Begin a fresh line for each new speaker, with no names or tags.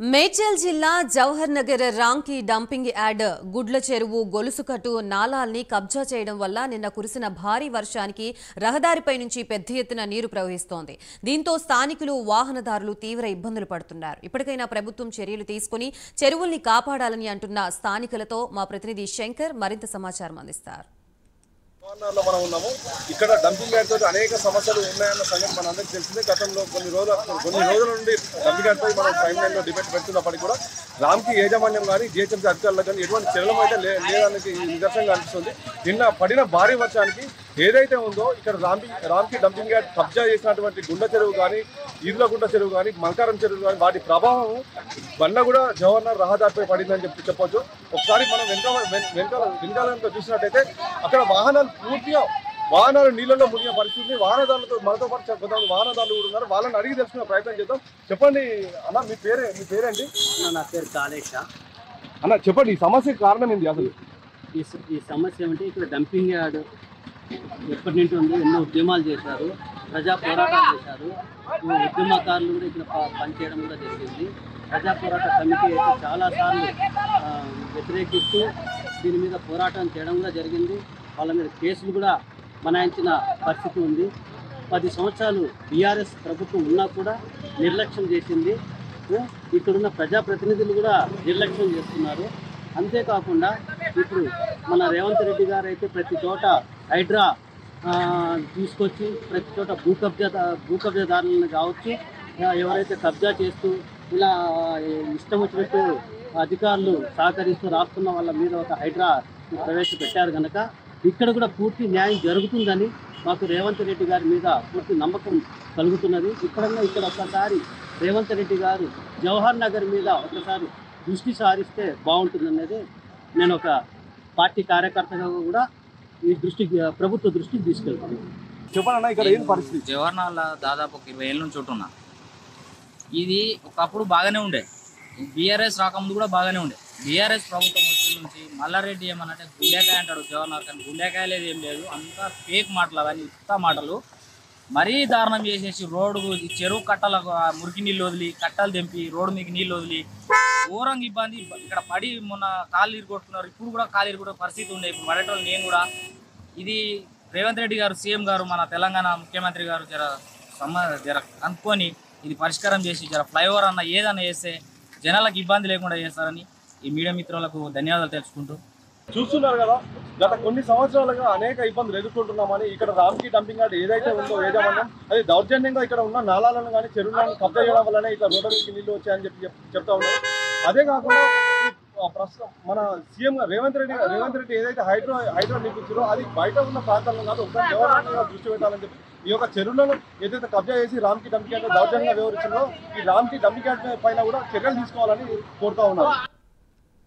మేడ్చల్ జిల్లా Jawahar Nagar Ramki dumping yard గుడ్ల చెరువు గొలుసుకట్టు నాలాల్ని కబ్జా చేయడం వల్ల నిన్న కురిసిన భారీ వర్షానికి రహదారిపై నుంచి పెద్ద ఎత్తున నీరు ప్రవహిస్తోంది. దీంతో స్థానికులు వాహనదారులు తీవ్ర ఇబ్బందులు పడుతున్నారు. ఇప్పటికైనా ప్రభుత్వం చర్యలు తీసుకుని చెరువుల్ని కాపాడాలని అంటున్న స్థానికులతో మా ప్రతినిధి శంకర్ మరింత సమాచారం అందిస్తారు.
మనం ఉన్నాము. ఇక్కడ డంపింగ్ యార్డ్ తోటి అనేక సమస్యలు ఉన్నాయన్న సంగతి మన అందరికీ తెలిసిందే. గతంలో కొన్ని రోజుల నుండి డంపింగ్ యార్డ్ పై మనం ప్రైమ్ లైన్ లో డిబేట్ పెడుతున్నప్పటికీ కూడా రామ్కి యాజమాన్యం కానీ జిహెచ్ఎంసీ అధికారులకు కానీ ఎటువంటి చర్యలు అయితే లేదానికి నిదర్శనంగా అనిపిస్తుంది. నిన్న పడిన భారీ వర్షానికి ఏదైతే ఉందో ఇక్కడ రామ్కి డంపింగ్ యార్డ్ కబ్జా చేసినటువంటి గుండ చెరువు కానీ ఈర్లగుంట చెరువు కానీ మల్కారం చెరువు కానీ వాటి ప్రభావం బండ్లగూడ జవహర్ రహదారిపై పడిందని చెప్పొచ్చు. ఒకసారి మనం వెనకాల చూసినట్టయితే అక్కడ వాహనాలు నీళ్ళలో మునిగిన పరిస్థితి. వాహనదారులతో మనతో పాటు కొంతమంది వాహనదారులు కూడా ఉన్నారు. వాళ్ళని అడిగి తెలుసుకునే ప్రయత్నం చేద్దాం. చెప్పండి అన్న, మీ పేరేంటి?
నా పేరు కాళేశ.
అన్న చెప్పండి, ఈ సమస్యకు కారణం ఏంటి అసలు?
ఈ సమస్య ఏమంటే ఇక్కడ డంపింగ్ యార్డ్ ఎప్పటి నుండి ఉంది. ఎన్నో ఉద్యమాలు చేశారు, ప్రజా పోరాటాలు చేశారు. ఉద్యమకారులు కూడా ఇక్కడ పనిచేయడం కూడా జరిగింది. ప్రజా పోరాట కమిటీ అయితే చాలాసార్లు వ్యతిరేకిస్తూ దీని మీద పోరాటం చేయడం కూడా జరిగింది. వాళ్ళ మీద కేసులు కూడా బనాయించిన పరిస్థితి ఉంది. 10 సంవత్సరాలు బీఆర్ఎస్ ప్రభుత్వం ఉన్నా కూడా నిర్లక్ష్యం చేసింది. ఇక్కడున్న ప్రజాప్రతినిధులు కూడా నిర్లక్ష్యం చేస్తున్నారు. అంతేకాకుండా ఇప్పుడు మన రేవంత్ రెడ్డి గారు అయితే ప్రతి చోట హైడ్రా తీసుకొచ్చి ప్రతి చోట భూ కబ్జాదారులను కావచ్చు, ఎవరైతే కబ్జా చేస్తూ ఇలా ఇష్టం వచ్చినట్టు అధికారులు సహకరిస్తూ రాస్తున్న వాళ్ళ మీద ఒక హైడ్రా ప్రవేశపెట్టారు కనుక ఇక్కడ కూడా పూర్తి న్యాయం జరుగుతుందని మాకు రేవంత్ రెడ్డి గారి మీద పూర్తి నమ్మకం కలుగుతున్నది. ఇక్కడ ఒకసారి రేవంత్ రెడ్డి గారు జవహర్ నగర్ మీద ఒకసారి దృష్టి సారిస్తే బాగుంటుందనేది నేను ఒక పార్టీ కార్యకర్తగా కూడా ఈ ప్రభుత్వ దృష్టికి తీసుకెళ్తాను.
చెప్పండి, ఇక్కడ ఏం పరిస్థితి?
జవహర్ నగర్లో దాదాపు 20 ఏళ్ళ నుంచి ఉంటున్నా. ఇది ఒకప్పుడు బాగానే ఉండే, బీఆర్ఎస్ రాకముందు కూడా బాగానే ఉండే. బీఆర్ఎస్ ప్రభుత్వం వచ్చిన నుంచి మల్లారెడ్డి ఏమనంటే గుండెకాయ అంటాడు జవహర్ నగర్, కానీ గుండెకాయ లేదు, ఏం లేదు, అంతా ఫేక్ మాటలు, అవన్నీ ఉత్త మాటలు. మరీ దారుణం చేసేసి రోడ్డు చెరువు కట్టలకు మురికి నీళ్ళు వదిలి, కట్టలు తెంపి రోడ్డు మీకు నీళ్ళు వదిలి ఘోరంగా ఇబ్బంది. ఇక్కడ పడి మొన్న కాళ్ళు ఇరుకొట్టుకున్నారు. ఇప్పుడు కూడా కాళ్ళు ఇరుకొట్టే పరిస్థితి ఉండే. ఇప్పుడు పడేటోళ్ళు నేను కూడా. ఇది రేవంత్ రెడ్డి గారు సీఎం గారు మన తెలంగాణ ముఖ్యమంత్రి గారు జర అనుకొని ఇది పరిష్కారం చేసి జర ఫ్లైఓవర్ అన్న ఏదన్నా చేస్తే జనాలకు ఇబ్బంది లేకుండా చేస్తారని ఈ మీడియా మిత్రులకు ధన్యవాదాలు తెలుసుకుంటూ.
చూస్తున్నారు కదా, గత కొన్ని సంవత్సరాలుగా అనేక ఇబ్బందులు ఎదుర్కొంటున్నామని ఇక్కడ రామ్కి డంపింగ్ యార్డ్ ఏదైతే ఉందో యాజమాన్యం అది దౌర్జన్యంగా ఇక్కడ ఉన్న నాలాలను కానీ చెరువులను కబ్జా చేయడం వల్లనే ఇక్కడ రోడ్డుకి నీళ్లు వచ్చాయని చెప్తా ఉన్నారు. అదే కాకుండా ప్రస్తుతం మన సీఎం రేవంత్ రెడ్డి ఏదైతే హైడ్రో నిర్మించారో అది బయట ఉన్న ప్రాంతాల్లో కాదు, ఒకసారి జవహర్ దృష్టి పెట్టాలని చెప్పి ఈ యొక్క చెరువులను ఏదైతే కబ్జా చేసి రామ్కి డంపింగ్ యార్డ్ దౌర్జన్యంగా వ్యవహరిస్తుందో ఈ రామ్కి డంపింగ్ యార్డ్ పైన కూడా చర్యలు తీసుకోవాలని కోరుతా ఉన్నారు.